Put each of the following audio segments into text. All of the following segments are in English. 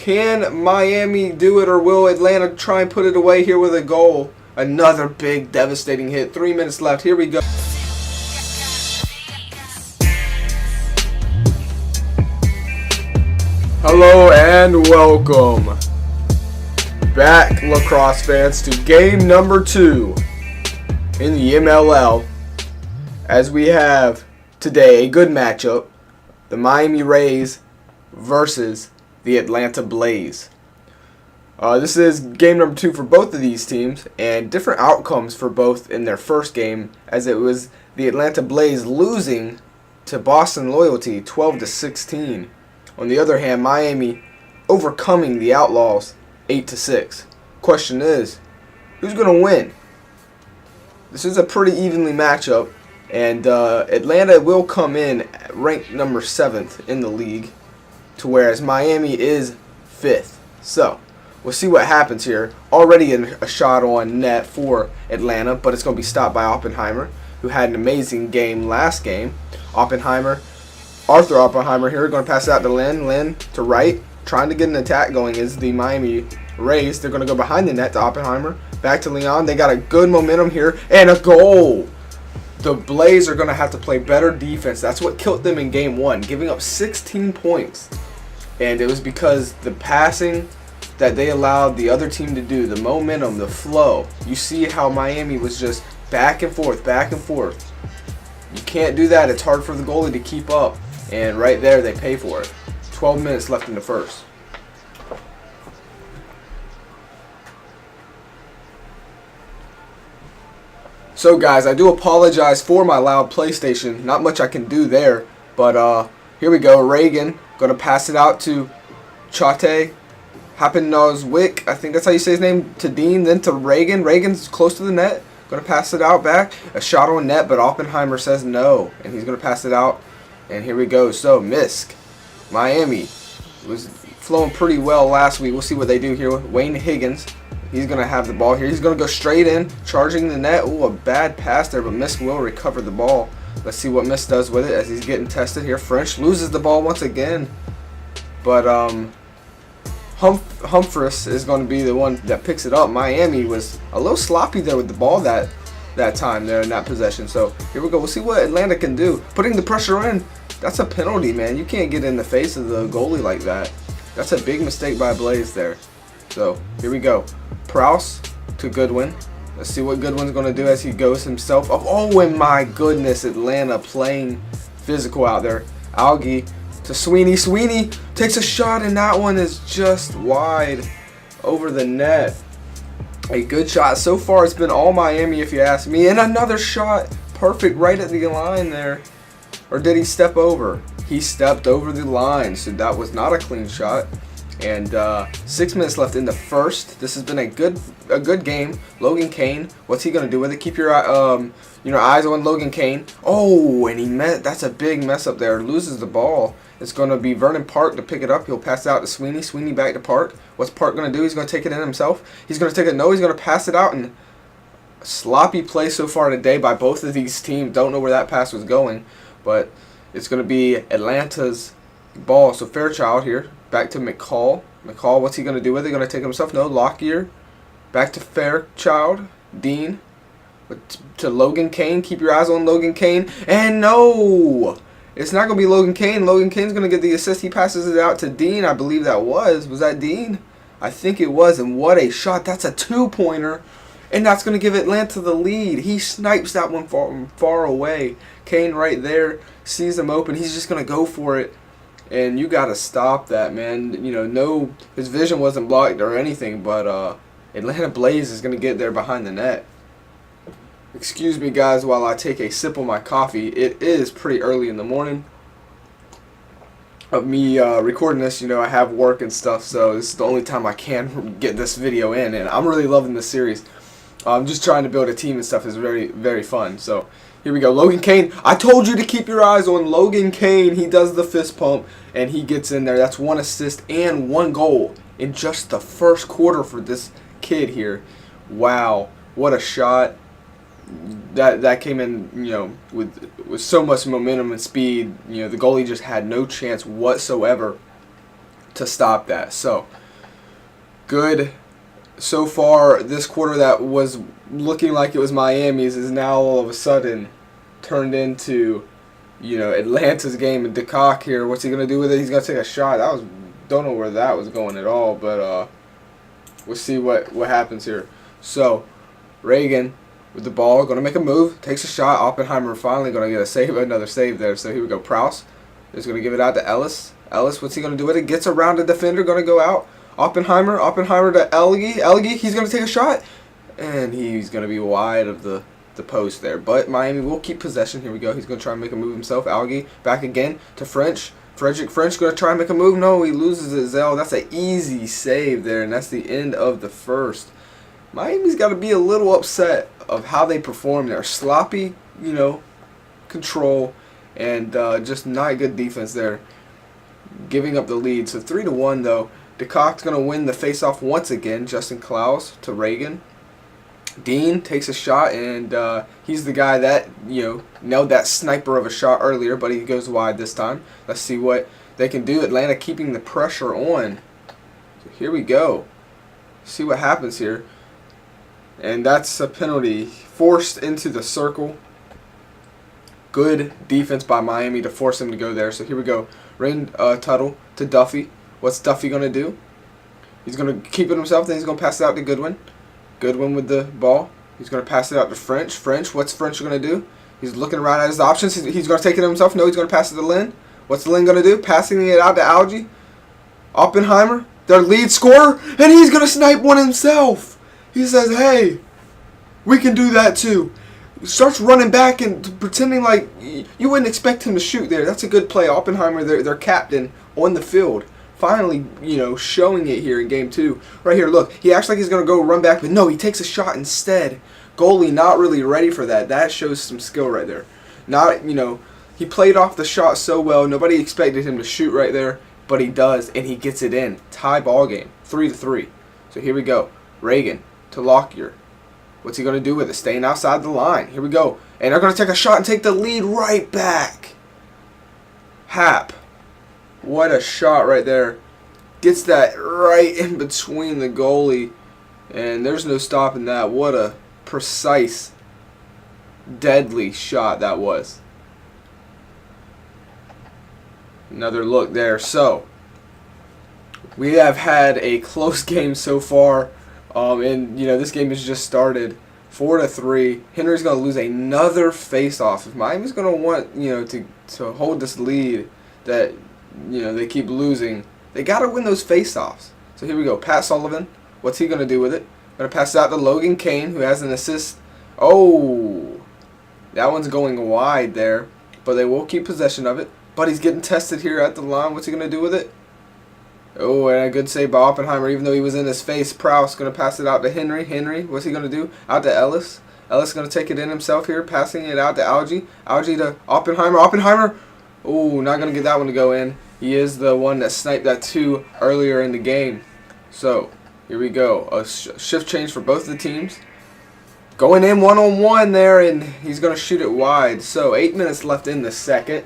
Can Miami do it, or will Atlanta try and put it away here with a goal? Another big, devastating hit. 3 minutes left. Here we go. Hello and welcome back, lacrosse fans, to game number 2 in the MLL. As we have today a good matchup, the Miami Rays versus the Atlanta Blaze. This is game number 2 for both of these teams, and different outcomes for both in their first game, as it was the Atlanta Blaze losing to Boston Loyalty 12-16. On the other hand, Miami overcoming the Outlaws 8-6. Question is, who's going to win? This is a pretty evenly matchup, and Atlanta will come in ranked number 7th in the league, to whereas Miami is 5th. So we'll see what happens here. Already a shot on net for Atlanta, but it's going to be stopped by Oppenheimer, who had an amazing game last game. Arthur Oppenheimer here going to pass it out to Lynn. Lynn to right, trying to get an attack going is the Miami Rays. They're going to go behind the net to Oppenheimer. Back to Leon. They got a good momentum here, and a goal. The Blaze are going to have to play better defense. That's what killed them in game 1, giving up 16 points. And it was because the passing that they allowed the other team to do, the momentum, the flow. You see how Miami was just back and forth, back and forth. You can't do that. It's hard for the goalie to keep up. And right there, they pay for it. 12 minutes left in the first. So guys, I do apologize for my loud PlayStation. Not much I can do there. But here we go. Reagan going to pass it out to Chate Hapinozwick. I think that's how you say his name. To Dean, then to Reagan. Reagan's close to the net. Going to pass it out back. A shot on net, but Oppenheimer says no. And he's going to pass it out. And here we go. So, Misk. Miami was flowing pretty well last week. We'll see what they do here. Wayne Higgins. He's going to have the ball here. He's going to go straight in, charging the net. Ooh, a bad pass there, but Misk will recover the ball. Let's see what Misk does with it as he's getting tested here. French loses the ball once again. But Humphreys is going to be the one that picks it up. Miami was a little sloppy there with the ball that time there in that possession. So here we go. We'll see what Atlanta can do. Putting the pressure in, that's a penalty, man. You can't get in the face of the goalie like that. That's a big mistake by Blaze there. So here we go. Prowse to Goodwin. Let's see what Goodwin's going to do as he goes himself up. Oh, and my goodness, Atlanta playing physical out there. Algie to Sweeney. Sweeney takes a shot, and that one is just wide over the net. A good shot. So far, it's been all Miami, if you ask me. And another shot. Perfect right at the line there. Or did he step over? He stepped over the line, so that was not a clean shot. And 6 minutes left in the first. This has been a good game. Logan Kane, what's he gonna do with it? Keep your eyes on Logan Kane. Oh, and that's a big mess up there. Loses the ball. It's gonna be Vernon Park to pick it up. He'll pass it out to Sweeney. Sweeney back to Park. What's Park gonna do? He's gonna take it in himself. He's gonna take it. No, he's gonna pass it out. And sloppy play so far today by both of these teams. Don't know where that pass was going, but it's gonna be Atlanta's ball. So Fairchild here. Back to McCall. McCall, what's he going to do with it? Going to take himself? No. Lockyer. Back to Fairchild. Dean. To Logan Kane. Keep your eyes on Logan Kane. And no! It's not going to be Logan Kane. Logan Kane's going to get the assist. He passes it out to Dean. I believe that was. Was that Dean? I think it was. And what a shot. That's a 2-pointer. And that's going to give Atlanta the lead. He snipes that one far away. Kane right there. Sees him open. He's just going to go for it. And you got to stop that, man. You know, no, his vision wasn't blocked or anything, but Atlanta Blaze is going to get there behind the net. Excuse me, guys, while I take a sip of my coffee. It is pretty early in the morning of me recording this. You know, I have work and stuff, so this is the only time I can get this video in, and I'm really loving this series. I'm just trying to build a team and stuff. Is very, very fun. So here we go. Logan Kane. I told you to keep your eyes on Logan Kane. He does the fist pump, and he gets in there. That's 1 assist and 1 goal in just the first quarter for this kid here. Wow, what a shot. That came in, you know, with so much momentum and speed. You know, the goalie just had no chance whatsoever to stop that. So good so far. This quarter that was looking like it was Miami's is now all of a sudden turned into, you know, Atlanta's game. And DeCock here, what's he gonna do with it? He's gonna take a shot. Don't know where that was going at all, but we'll see what happens here. So Reagan with the ball, gonna make a move, takes a shot. Oppenheimer finally gonna get a save, another save there. So here we go. Prowse is gonna give it out to Ellis. Ellis, what's he gonna do with it? Gets around the defender, gonna go out. Oppenheimer to Elgie, he's gonna take a shot, and he's gonna be wide of the post there. But Miami will keep possession. Here we go. He's gonna try and make a move himself. Algie back again to French. French gonna try and make a move. No, he loses it. Zell. That's an easy save there, and that's the end of the first. Miami's got to be a little upset of how they perform there. Sloppy, you know, control, and just not good defense there, giving up the lead. So 3-1 though. DeCock's gonna win the face-off once again. Justin Klaus to Reagan. Dean takes a shot, and he's the guy that, you know, nailed that sniper of a shot earlier, but he goes wide this time. Let's see what they can do. Atlanta keeping the pressure on. So here we go. See what happens here. And that's a penalty forced into the circle. Good defense by Miami to force him to go there. So here we go. Rain Tuttle to Duffy. What's Duffy going to do? He's going to keep it himself, then he's going to pass it out to Goodwin. Goodwin with the ball. He's going to pass it out to French. French, what's French going to do? He's looking around at his options. He's going to take it himself. No, he's going to pass it to Lynn. What's Lynn going to do? Passing it out to Algie. Oppenheimer, their lead scorer, and he's going to snipe one himself. He says, hey, we can do that too. Starts running back and pretending like you wouldn't expect him to shoot there. That's a good play. Oppenheimer, their captain, on the field. Finally, you know, showing it here in game 2. Right here, look. He acts like he's going to go run back, but no, he takes a shot instead. Goalie not really ready for that. That shows some skill right there. Not, you know, he played off the shot so well. Nobody expected him to shoot right there, but he does, and he gets it in. Tie ball game, 3-3. So here we go. Reagan to Lockyer. What's he going to do with it? Staying outside the line. Here we go. And they're going to take a shot and take the lead right back. Hap. What a shot right there. Gets that right in between the goalie. And there's no stopping that. What a precise, deadly shot that was. Another look there. So, we have had a close game so far. And, you know, this game has just started. 4-3. Henry's going to lose another face-off. If Miami's going to want, you know, to hold this lead that, you know, they keep losing, they got to win those face-offs. So here we go. Pat Sullivan. What's he going to do with it? Going to pass it out to Logan Kane, who has an assist. Oh, that one's going wide there. But they will keep possession of it. But he's getting tested here at the line. What's he going to do with it? Oh, and a good save by Oppenheimer, even though he was in his face. Prowse going to pass it out to Henry. Henry, what's he going to do? Out to Ellis. Ellis going to take it in himself here, passing it out to Algie. Algie to Oppenheimer. Oppenheimer, oh, not going to get that one to go in. He is the one that sniped that 2 earlier in the game. So, here we go. A shift change for both of the teams. Going in one-on-one there, and he's going to shoot it wide. So, 8 minutes left in the second.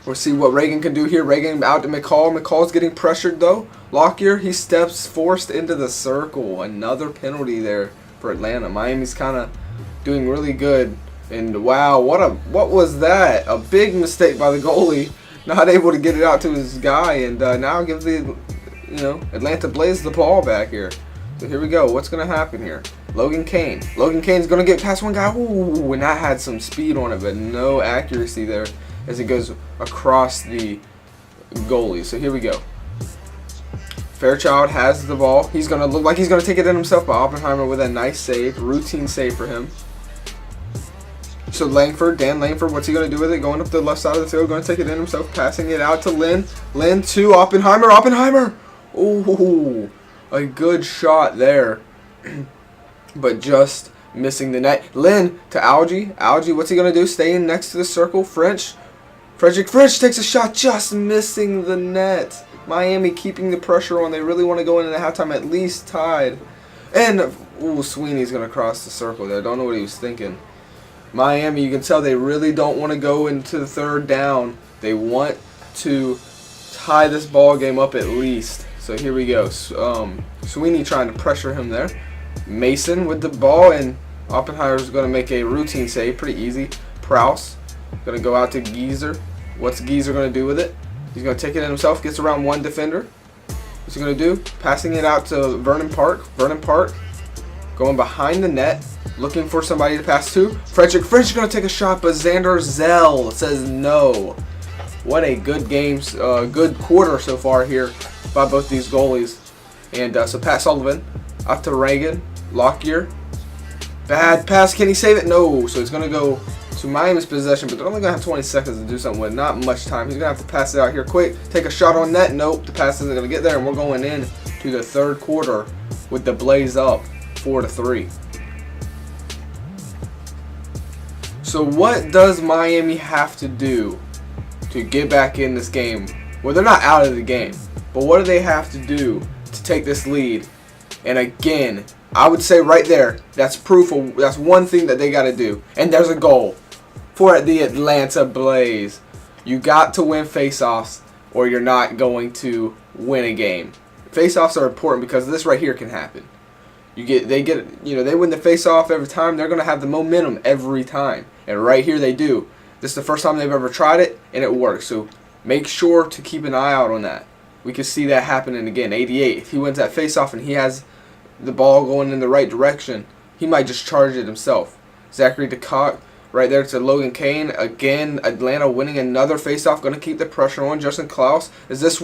We'll see what Reagan can do here. Reagan out to McCall. McCall's getting pressured, though. Lockyer, he steps forced into the circle. Another penalty there for Atlanta. Miami's kind of doing really good. And, wow, what was that? A big mistake by the goalie. Not able to get it out to his guy. And now gives the, you know, Atlanta Blaze the ball back here. So here we go. What's going to happen here? Logan Kane. Logan Kane's going to get past one guy. Ooh, and that had some speed on it, but no accuracy there as it goes across the goalie. So here we go. Fairchild has the ball. He's going to look like he's going to take it in himself, but Oppenheimer with a nice save. Routine save for him. So Langford, Dan Langford, what's he going to do with it? Going up the left side of the field, going to take it in himself, passing it out to Lynn. Lynn to Oppenheimer. Oppenheimer! Ooh, a good shot there. But just missing the net. Lynn to Algie. Algie, what's he going to do? Staying next to the circle. French takes a shot, just missing the net. Miami keeping the pressure on. They really want to go into the halftime at least tied. And, ooh, Sweeney's going to cross the circle there. Don't know what he was thinking. Miami, you can tell they really don't want to go into the third down. They want to tie this ball game up at least. So here we go. Sweeney trying to pressure him there. Mason with the ball, and Oppenheimer's going to make a routine save. Pretty easy. Prowse going to go out to Geezer. What's Geezer going to do with it? He's going to take it in himself. Gets around one defender. What's he going to do? Passing it out to Vernon Park. Vernon Park going behind the net, looking for somebody to pass to. Frederick French going to take a shot, but Xander Zell says no. What a good game, good quarter so far here by both these goalies. And so Pat Sullivan out to Reagan. Lockyer. Bad pass. Can he save it? No. So it's going to go to Miami's possession, but they're only going to have 20 seconds to do something with. Not much time. He's going to have to pass it out here quick. Take a shot on net. Nope. The pass isn't going to get there, and we're going in to the third quarter with the Blaze up 4-3. So what does Miami have to do to get back in this game? Well, they're not out of the game, but what do they have to do to take this lead? And again, I would say right there, that's proof of, that's one thing that they got to do. And there's a goal for the Atlanta Blaze. You got to win faceoffs, or you're not going to win a game. Faceoffs are important because this right here can happen. They win the faceoff every time. They're going to have the momentum every time, and right here they do. This is the first time they've ever tried it, and it works. So make sure to keep an eye out on that. We can see that happening again. 88. If he wins that faceoff and he has the ball going in the right direction, he might just charge it himself. Zachary DeCock right there to Logan Kane. Again, Atlanta winning another faceoff, going to keep the pressure on. Justin Klaus. Is this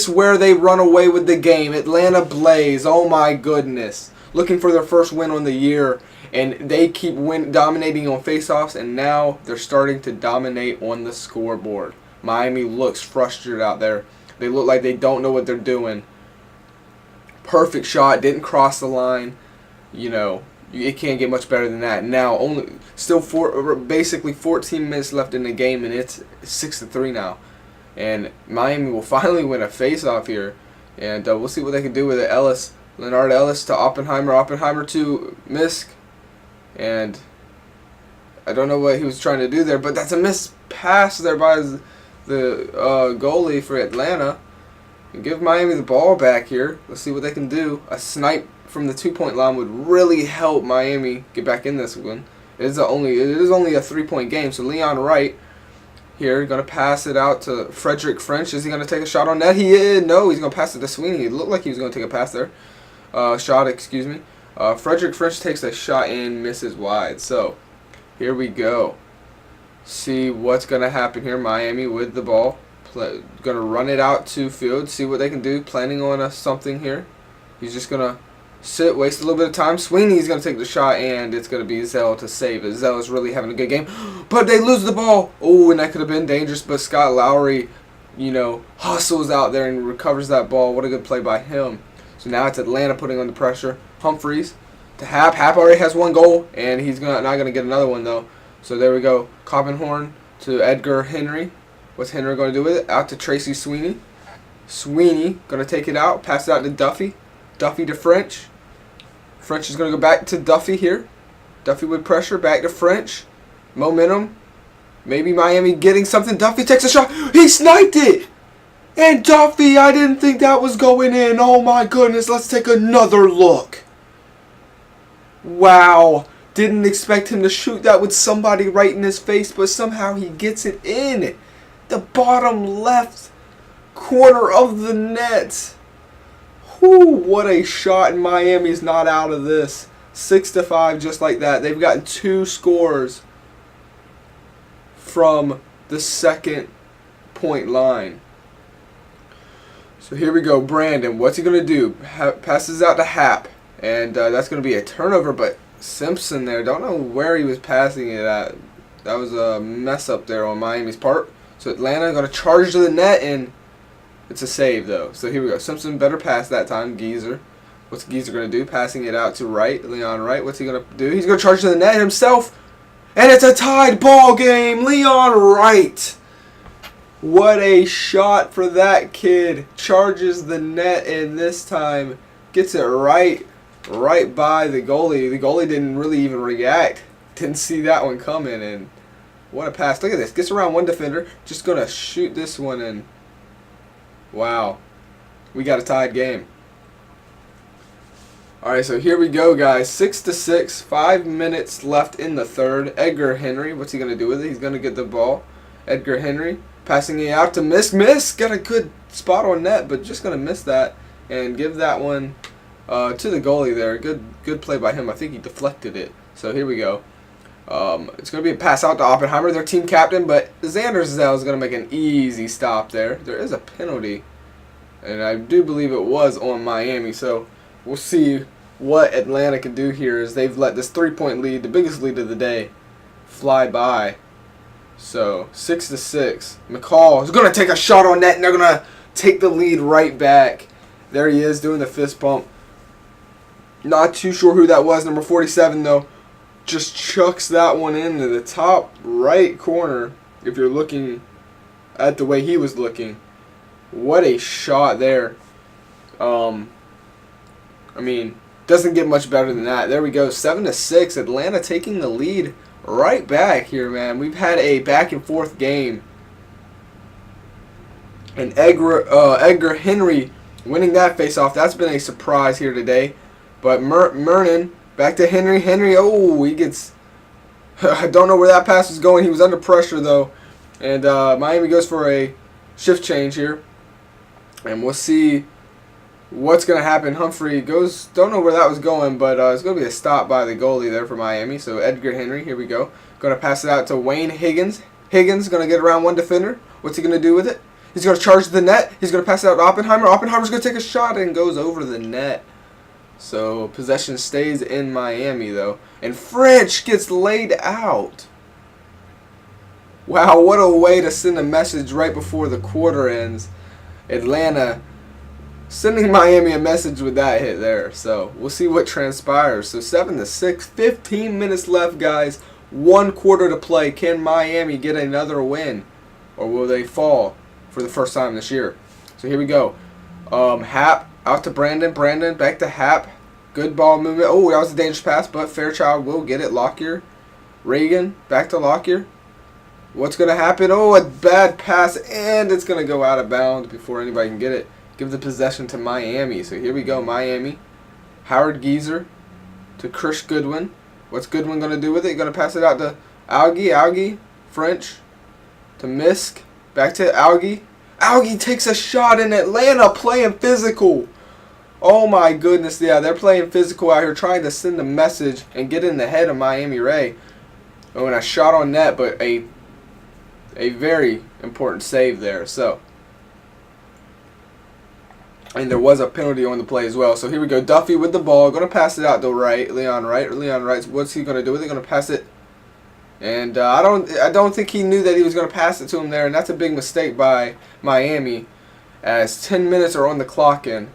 where they run away with the game? Atlanta Blaze. Oh my goodness. Looking for their first win on the year, and they keep dominating on faceoffs, and now they're starting to dominate on the scoreboard. Miami looks frustrated out there. They look like they don't know what they're doing. Perfect shot, didn't cross the line. It can't get much better than that. Now, basically 14 minutes left in the game, and it's 6-3 now. And Miami will finally win a face-off here, and we'll see what they can do with it. Leonard Ellis to Oppenheimer. Oppenheimer to Misk, and I don't know what he was trying to do there, but that's a missed pass there by the goalie for Atlanta. And give Miami the ball back here. Let's see what they can do. A snipe from the 2-point line would really help Miami get back in this one. It is only a 3-point game. So Leon Wright here going to pass it out to Frederick French. Is he going to take a shot on net? He is. No, he's going to pass it to Sweeney. It looked like he was going to take a pass there. Frederick French takes a shot and misses wide. So here we go. See what's going to happen here. Miami with the ball. Going to run it out to field, see what they can do. Planning on something here. He's just going to sit, waste a little bit of time. Sweeney's going to take the shot, and it's going to be Zell to save it. Zell is really having a good game. But they lose the ball. Oh, and that could have been dangerous, but Scott Lowry, hustles out there and recovers that ball. What a good play by him. So now it's Atlanta putting on the pressure. Humphreys to Hap. Hap already has one goal, and he's not going to get another one, though. So there we go. Coppenhorn to Edgar Henry. What's Henry going to do with it? Out to Tracy Sweeney. Sweeney going to take it out. Pass it out to Duffy. Duffy to French. French is going to go back to Duffy here. Duffy with pressure. Back to French. Momentum. Maybe Miami getting something. Duffy takes a shot. He sniped it! And Duffy, I didn't think that was going in. Oh my goodness. Let's take another look. Wow. Didn't expect him to shoot that with somebody right in his face, but somehow he gets it in. The bottom left corner of the net. Whew, what a shot, and Miami's not out of this. 6-5 just like that. They've gotten 2 scores from the second point line. So here we go. Brandon, what's he going to do? Passes out to Hap, and that's going to be a turnover, but Simpson there, don't know where he was passing it at. That was a mess up there on Miami's part. So Atlanta going to charge to the net, and it's a save, though. So here we go. Simpson better pass that time. Geezer. What's Geezer going to do? Passing it out to Wright. Leon Wright. What's he going to do? He's going to charge to the net himself. And it's a tied ball game. Leon Wright. What a shot for that kid. Charges the net, and this time gets it right by the goalie. The goalie didn't really even react. Didn't see that one coming, and what a pass. Look at this. Gets around one defender. Just going to shoot this one in. Wow. We got a tied game. Alright, so here we go, guys. 6-6. 5 minutes left in the third. Edgar Henry, what's he going to do with it? He's going to get the ball. Edgar Henry passing it out to Miss. Got a good spot on net, but just going to miss that and give that one to the goalie there. Good play by him. I think he deflected it. So here we go. It's going to be a pass out to Oppenheimer, their team captain, but Xander Zell is going to make an easy stop there. There is a penalty, and I do believe it was on Miami, so we'll see what Atlanta can do here as they've let this 3-point lead, the biggest lead of the day, fly by. So 6-6. McCall is going to take a shot on net, and they're going to take the lead right back. There he is doing the fist bump. Not too sure who that was. Number 47, though, just chucks that one into the top right corner if you're looking at the way he was looking. What a shot there. I mean, doesn't get much better than that. There we go. 7-6. Atlanta taking the lead right back here, man. We've had a back and forth game. And Edgar Henry winning that face-off. That's been a surprise here today. But Mernon, back to Henry. Henry, oh, he gets... I don't know where that pass was going. He was under pressure, though. And Miami goes for a shift change here. And we'll see what's going to happen. Humphrey goes... Don't know where that was going, but it's going to be a stop by the goalie there for Miami. So Edgar Henry, here we go. Going to pass it out to Wayne Higgins. Higgins going to get around one defender. What's he going to do with it? He's going to charge the net. He's going to pass it out to Oppenheimer. Oppenheimer's going to take a shot and goes over the net. So possession stays in Miami, though. And French gets laid out. Wow, what a way to send a message right before the quarter ends. Atlanta sending Miami a message with that hit there. So we'll see what transpires. So 7-6, 15 minutes left, guys. 1 quarter to play. Can Miami get another win? Or will they fall for the first time this year? So here we go. Hap out to Brandon. Brandon back to Hap. Good ball movement. Oh, that was a dangerous pass, but Fairchild will get it. Lockyer. Reagan back to Lockyer. What's going to happen? Oh, a bad pass, and it's going to go out of bounds before anybody can get it. Give the possession to Miami. So here we go, Miami. Howard Geezer to Krish Goodwin. What's Goodwin going to do with it? Going to pass it out to Algie. Algie. French to Misk. Back to Algie. Algie takes a shot in Atlanta playing physical. Oh my goodness, yeah, they're playing physical out here trying to send a message and get in the head of Miami Ray. Oh, and a shot on net, but a very important save there. So, and there was a penalty on the play as well. So here we go, Duffy with the ball, going to pass it out to Leon Wright. What's he going to do with it? Going to pass it. And I don't think he knew that he was going to pass it to him there, and that's a big mistake by Miami as 10 minutes are on the clock and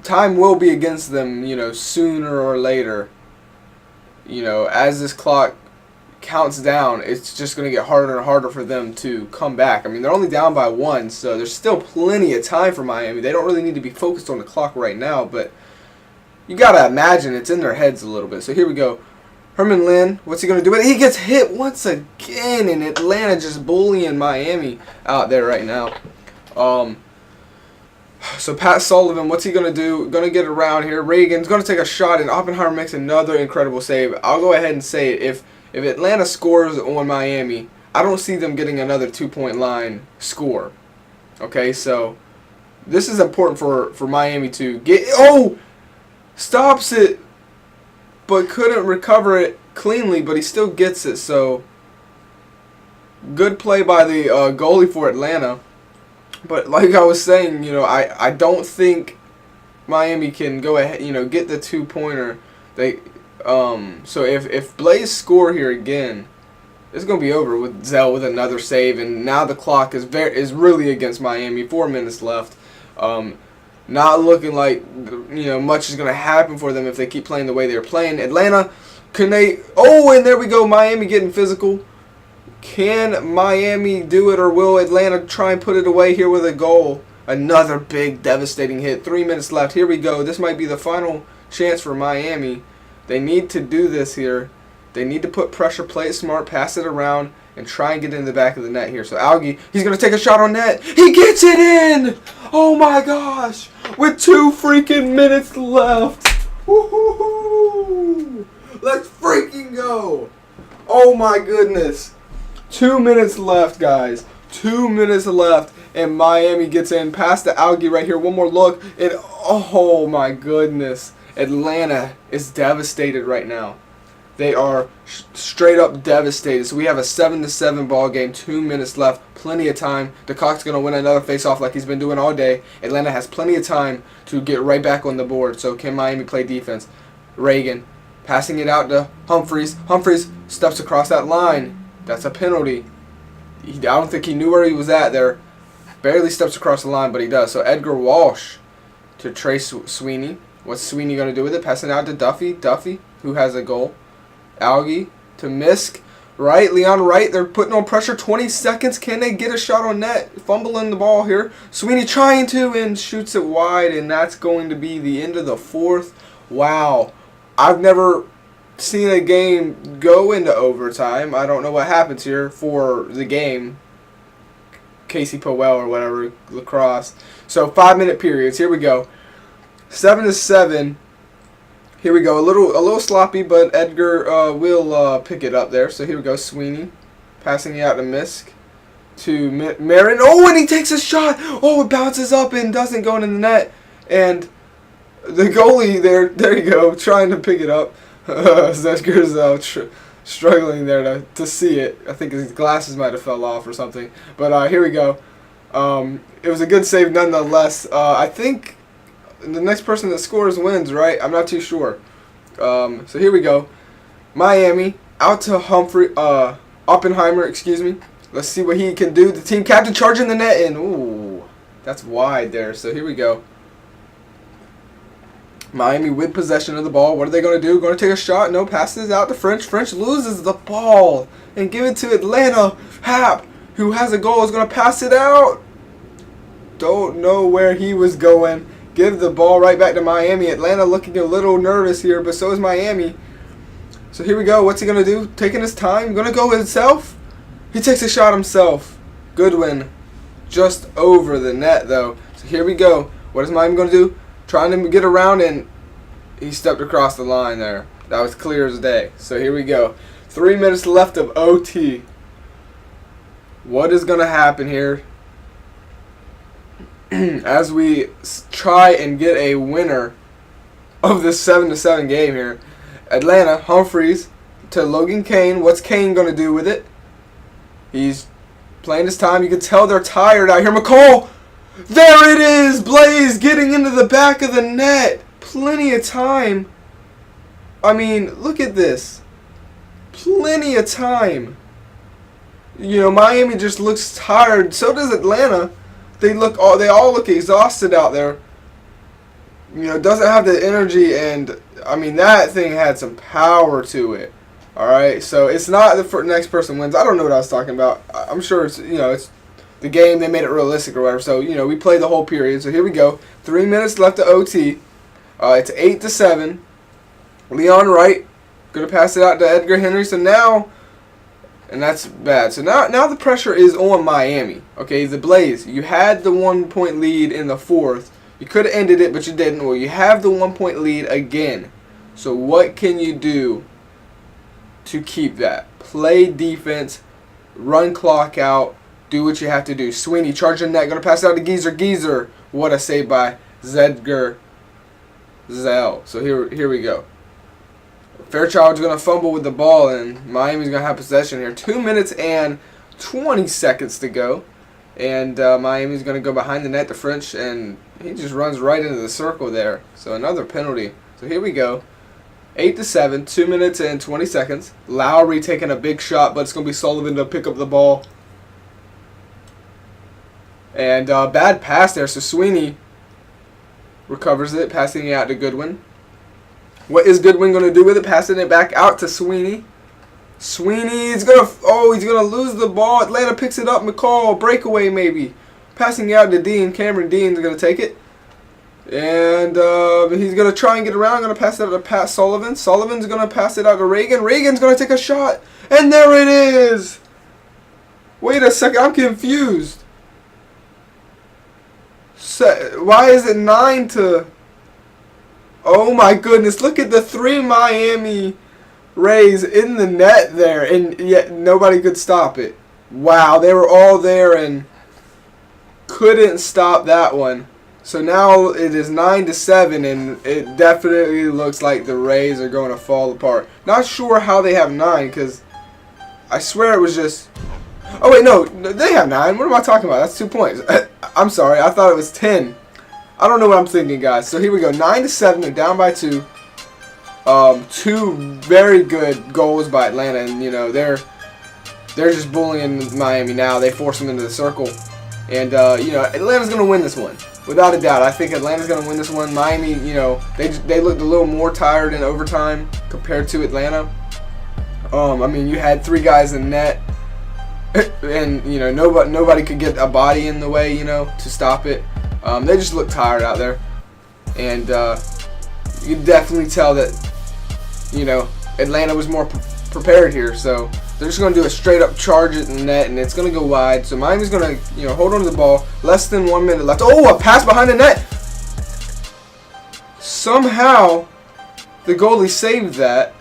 time will be against them, you know, sooner or later. You know, as this clock counts down, it's just going to get harder and harder for them to come back. I mean, they're only down by 1, so there's still plenty of time for Miami. They don't really need to be focused on the clock right now, but you got to imagine it's in their heads a little bit. So here we go. Herman Lynn, what's he going to do with it? He gets hit once again, and Atlanta just bullying Miami out there right now. So Pat Sullivan, what's he going to do? Going to get around here. Reagan's going to take a shot, and Oppenheimer makes another incredible save. I'll go ahead and say it. If Atlanta scores on Miami, I don't see them getting another 2-point line score. Okay, so this is important for Miami to get. Oh! Stops it, but couldn't recover it cleanly, but he still gets it. So good play by the goalie for Atlanta. But like I was saying, you know, I don't think Miami can go ahead, you know, get the 2-pointer. So if Blaze score here again, it's gonna be over with Zell with another save, and now the clock is really against Miami. 4 minutes left. Not looking like, you know, much is gonna happen for them if they keep playing the way they're playing. Atlanta, can they? Oh, and there we go. Miami getting physical. Can Miami do it, or will Atlanta try and put it away here with a goal? Another big, devastating hit. 3 minutes left. Here we go. This might be the final chance for Miami. They need to do this here. They need to put pressure, play it smart, pass it around, and try and get in the back of the net here. So Algie, he's going to take a shot on net. He gets it in! Oh my gosh! With 2 freaking minutes left. Woo-hoo-hoo! Let's freaking go! Oh my goodness. 2 minutes left, guys. 2 minutes left, and Miami gets in past the Algie right here. One more look, and oh my goodness. Atlanta is devastated right now. They are straight up devastated. So we have a 7-7 ball game, 2 minutes left, plenty of time. DeCock's going to win another face-off like he's been doing all day. Atlanta has plenty of time to get right back on the board. So can Miami play defense? Reagan passing it out to Humphreys. Humphreys steps across that line. That's a penalty. I don't think he knew where he was at there. Barely steps across the line, but he does. So Edgar Walsh to Trey Sweeney. What's Sweeney going to do with it? Passing out to Duffy. Duffy, who has a goal. Algie to Misk. Wright, Leon Wright. They're putting on pressure. 20 seconds. Can they get a shot on net? Fumbling the ball here. Sweeney trying to and shoots it wide, and that's going to be the end of the 4th. Wow. I've never seen a game go into overtime. I don't know what happens here for the game. Casey Powell or whatever, Lacrosse. So 5-minute periods. Here we go. 7-7. Here we go. A little sloppy, but Edgar will pick it up there. So here we go. Sweeney passing it out to Misk to Marin. Oh, and he takes a shot. Oh, it bounces up and doesn't go into the net. And the goalie there you go, trying to pick it up. Edgar's struggling there to see it. I think his glasses might have fell off or something. But here we go. It was a good save nonetheless. I think the next person that scores wins, right? I'm not too sure. So here we go. Miami out to Oppenheimer, excuse me. Let's see what he can do. The team captain charging the net in. Ooh, that's wide there. So here we go. Miami with possession of the ball. What are they going to do? Going to take a shot? No, passes out to French. French loses the ball and give it to Atlanta. Hap, who has a goal, is going to pass it out. Don't know where he was going. Give the ball right back to Miami. Atlanta looking a little nervous here, but so is Miami. So here we go. What's he going to do? Taking his time. Going to go himself? He takes a shot himself. Goodwin just over the net, though. So here we go. What is Miami going to do? Trying to get around, and he stepped across the line there. That was clear as day. So here we go. 3 minutes left of OT. What is going to happen here as we try and get a winner of this 7-7 game here? Atlanta, Humphreys to Logan Kane. What's Kane going to do with it? He's playing his time. You can tell they're tired out here. McCall! There it is! Blaze getting into the back of the net. Plenty of time. I mean, look at this. Plenty of time. You know, Miami just looks tired. So does Atlanta. They all look exhausted out there. You know, doesn't have the energy, and I mean that thing had some power to it. All right, so it's not the next person wins. I don't know what I was talking about. I'm sure it's it's the game. They made it realistic or whatever. So we played the whole period. So here we go. 3 minutes left to OT. It's 8-7. Leon Wright gonna pass it out to Edgar Henry. So now. And that's bad. So now the pressure is on Miami. Okay, the Blaze. You had the 1-point lead in the 4th. You could have ended it, but you didn't. Well, you have the 1-point lead again. So what can you do to keep that? Play defense, run clock out, do what you have to do. Sweeney charging net, going to pass it out to Geezer. Geezer, what a save by Zedgar Zell. So here we go. Fairchild's going to fumble with the ball, and Miami's going to have possession here. 2 minutes and 20 seconds to go. And Miami's going to go behind the net to French, and he just runs right into the circle there. So another penalty. So here we go. 8-7, 2 minutes and 20 seconds. Lowry taking a big shot, but it's going to be Sullivan to pick up the ball. And bad pass there, so Sweeney recovers it, passing it out to Goodwin. What is Goodwin going to do with it? Passing it back out to Sweeney. Sweeney is going to, he's going to lose the ball. Atlanta picks it up. McCall, breakaway maybe. Passing it out to Dean. Cameron Dean's going to take it. And he's going to try and get around. Going to pass it out to Pat Sullivan. Sullivan's going to pass it out to Reagan. Reagan's going to take a shot. And there it is. Wait a second, I'm confused. So, why is it 9 to... Oh my goodness, look at the 3 Miami Rays in the net there, and yet nobody could stop it. Wow, they were all there and couldn't stop that one. So now it is 9 to 7, and it definitely looks like the Rays are going to fall apart. Not sure how they have 9, because I swear it was just... Oh wait, no, they have 9. What am I talking about? That's 2 points. I'm sorry, I thought it was 10. I don't know what I'm thinking, guys. So here we go, 9 to 7. They're down by 2. 2 very good goals by Atlanta, and you know they're just bullying Miami now. They force them into the circle, and you know Atlanta's gonna win this one without a doubt. I think Atlanta's gonna win this one. Miami, you know, they looked a little more tired in overtime compared to Atlanta. I mean, you had 3 guys in net, and you know nobody could get a body in the way, you know, to stop it. They just looked tired out there, and you can definitely tell that, you know, Atlanta was more prepared here. So they're just going to do a straight up charge at the net, and it's going to go wide. So Miami's going to, you know, hold on to the ball. Less than 1 minute left. Oh, a pass behind the net. Somehow the goalie saved that.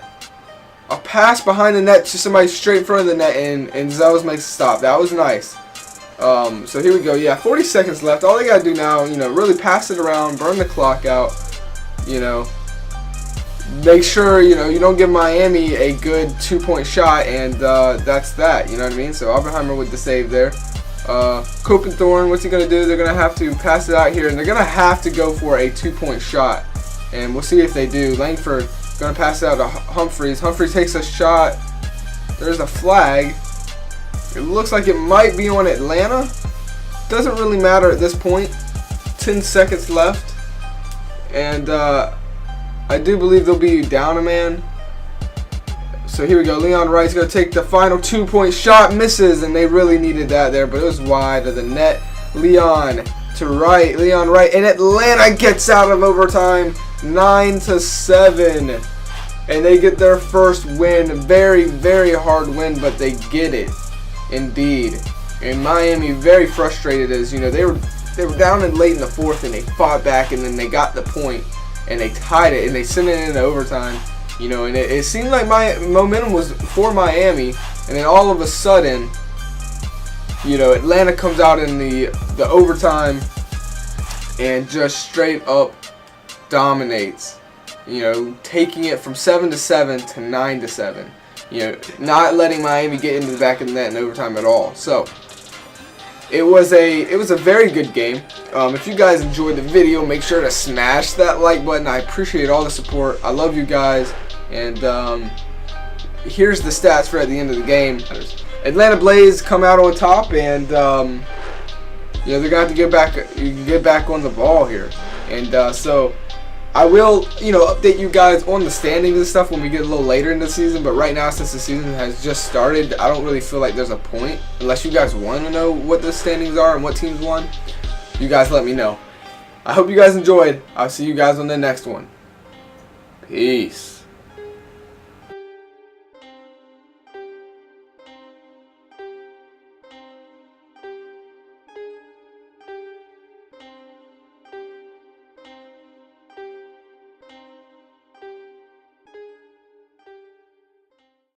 A pass behind the net to somebody straight in front of the net, and Zeus makes a stop. That was nice. So here we go. Yeah, 40 seconds left. All they got to do now, you know, really pass it around, burn the clock out, you know. Make sure, you know, you don't give Miami a good 2-point shot, and that's that, you know what I mean? So Oppenheimer with the save there. Copenthorn, what's he going to do? They're going to have to pass it out here, and they're going to have to go for a 2-point shot. And we'll see if they do. Langford going to pass it out to Humphreys. Humphreys takes a shot. There's a flag. It looks like it might be on Atlanta. Doesn't really matter at this point. 10 seconds left. And I do believe they'll be down a man. So here we go. Leon Wright's going to take the final 2-point shot. Misses, and they really needed that there, but it was wide of the net. Leon to Wright. Leon Wright. And Atlanta gets out of overtime. 9 to 7. And they get their first win. Very, very hard win, but they get it. Indeed. And Miami very frustrated as, you know, they were down in late in the 4th, and they fought back, and then they got the point. And they tied it, and they sent it into overtime, you know, and it seemed like my momentum was for Miami, and then all of a sudden, you know, Atlanta comes out in the overtime and just straight up dominates, you know, taking it from 7 to 7 to 9 to 7, you know, not letting Miami get into the back of the net in overtime at all. So it was a very good game. If you guys enjoyed the video, make sure to smash that like button. I appreciate all the support. I love you guys. And here's the stats for at the end of the game. Atlanta Blaze come out on top, and you know, they're going to have to get back on the ball here. And so I will, you know, update you guys on the standings and stuff when we get a little later in the season. But right now, since the season has just started, I don't really feel like there's a point. Unless you guys want to know what the standings are and what teams won, you guys let me know. I hope you guys enjoyed. I'll see you guys on the next one. Peace.